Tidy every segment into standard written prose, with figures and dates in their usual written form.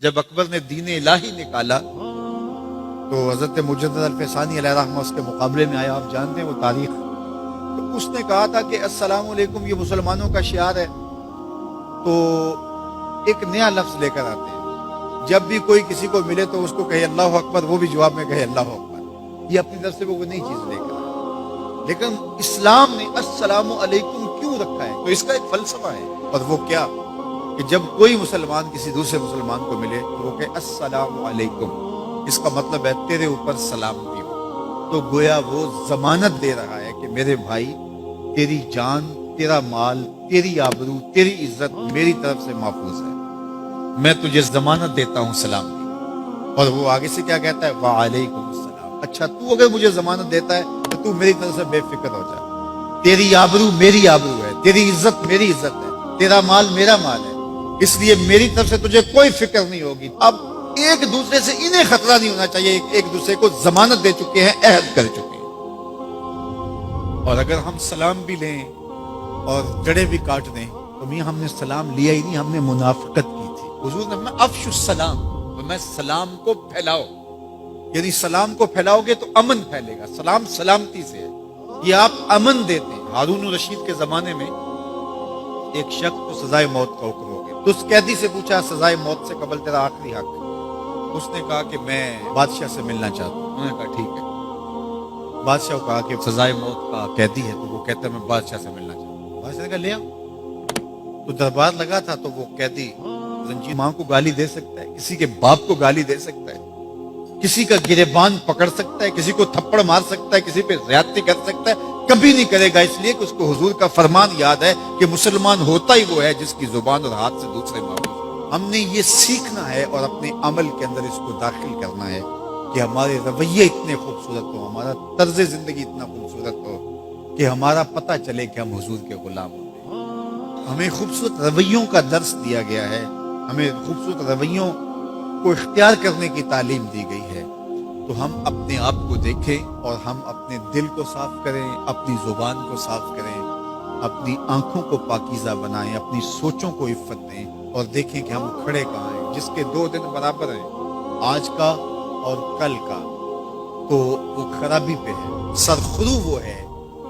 جب اکبر نے دین الہی نکالا تو حضرت مجدد الفسانی علیہ رحمہ اس کے مقابلے میں آیا. آپ جانتے ہیں وہ تاریخ. تو اس نے کہا تھا کہ السلام علیکم یہ مسلمانوں کا شعار ہے، تو ایک نیا لفظ لے کر آتے ہیں. جب بھی کوئی کسی کو ملے تو اس کو کہے اللہ اکبر، وہ بھی جواب میں کہے اللہ اکبر. یہ اپنی طرف سے وہ نئی چیز لے کر آئے. لیکن اسلام نے السلام علیکم کیوں رکھا ہے؟ تو اس کا ایک فلسفہ ہے، اور وہ کیا کہ جب کوئی مسلمان کسی دوسرے مسلمان کو ملے تو وہ کہے السلام علیکم. اس کا مطلب ہے تیرے اوپر سلامتی ہو. تو گویا وہ ضمانت دے رہا ہے کہ میرے بھائی، تیری جان، تیرا مال، تیری آبرو، تیری عزت میری طرف سے محفوظ ہے. میں تجھے ضمانت دیتا ہوں سلام کی. اور وہ آگے سے کیا کہتا ہے؟ وعلیکم السلام. اچھا تو اگر مجھے ضمانت دیتا ہے تو تو میری طرف سے بے فکر ہو جا. تیری آبرو میری آبرو ہے، تیری عزت میری عزت ہے، تیرا مال میرا مال ہے، اس لیے میری طرف سے تجھے کوئی فکر نہیں ہوگی. اب ایک دوسرے سے انہیں خطرہ نہیں ہونا چاہیے. ایک دوسرے کو ضمانت دے چکے ہیں، عہد کر چکے ہیں. اور اگر ہم سلام بھی لیں اور جڑے بھی کاٹ دیں تو میاں ہم نے سلام لیا ہی نہیں، ہم نے منافقت کی تھی. حضور نے فرمایا افشوا السلام، میں سلام کو پھیلاؤ. یعنی سلام کو پھیلاؤ گے تو امن پھیلے گا. سلام سلامتی سے ہے، یہ آپ امن دیتے ہیں. ہارون الرشید کے زمانے میں ایک شخص کو سزائے موت کا حکم ہو گیا. تو اس قیدی سے پوچھا سزائے موت سے قبل تیرا آخری حق ہے؟ اس نے کہا کہ میں بادشاہ سے ملنا چاہتا ہوں. انہوں نے کہا ٹھیک ہے. بادشاہ کو کہا کہ سزائے موت کا قیدی ہے، تو وہ کہتا ہے میں بادشاہ سے ملنا چاہتا ہوں. بادشاہ نے کہا لے آؤ. تو دربار لگا تھا تو وہ قیدی زنجیر ماں کو گالی دے سکتا ہے، کسی کے باپ کو گالی دے سکتا ہے، کسی کا گریبان پکڑ سکتا ہے، کسی کو تھپڑ مار سکتا ہے، کسی پہ زیادتی کر سکتا ہے. کبھی نہیں کرے گا، اس لیے کہ اس کو حضور کا فرمان یاد ہے کہ مسلمان ہوتا ہی وہ ہے جس کی زبان اور ہاتھ سے دوسرے معبود. ہم نے یہ سیکھنا ہے اور اپنے عمل کے اندر اس کو داخل کرنا ہے کہ ہمارے رویے اتنے خوبصورت ہو، ہمارا طرز زندگی اتنا خوبصورت ہو کہ ہمارا پتہ چلے کہ ہم حضور کے غلام ہوتے ہیں. ہمیں خوبصورت رویوں کا درس دیا گیا ہے، ہمیں خوبصورت رویوں کو اختیار کرنے کی تعلیم دی گئی ہے. تو ہم اپنے آپ کو دیکھیں اور ہم اپنے دل کو صاف کریں، اپنی زبان کو صاف کریں، اپنی آنکھوں کو پاکیزہ بنائیں، اپنی سوچوں کو عفت دیں، اور دیکھیں کہ ہم کھڑے کہاں ہیں. جس کے 2 دن برابر ہیں، آج کا اور کل کا، تو وہ خرابی پہ ہے. سرخرو وہ ہے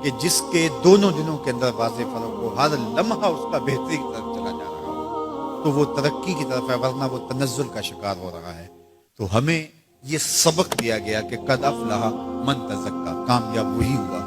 کہ جس کے دونوں دنوں کے اندر واضح فرق ہو، ہر لمحہ اس کا بہتری کی طرف چلا جا رہا ہو، تو وہ ترقی کی طرف ہے، ورنہ وہ تنزل کا شکار ہو رہا ہے. تو ہمیں یہ سبق دیا گیا کہ قد افلح من تزکا، کامیاب وہی ہوا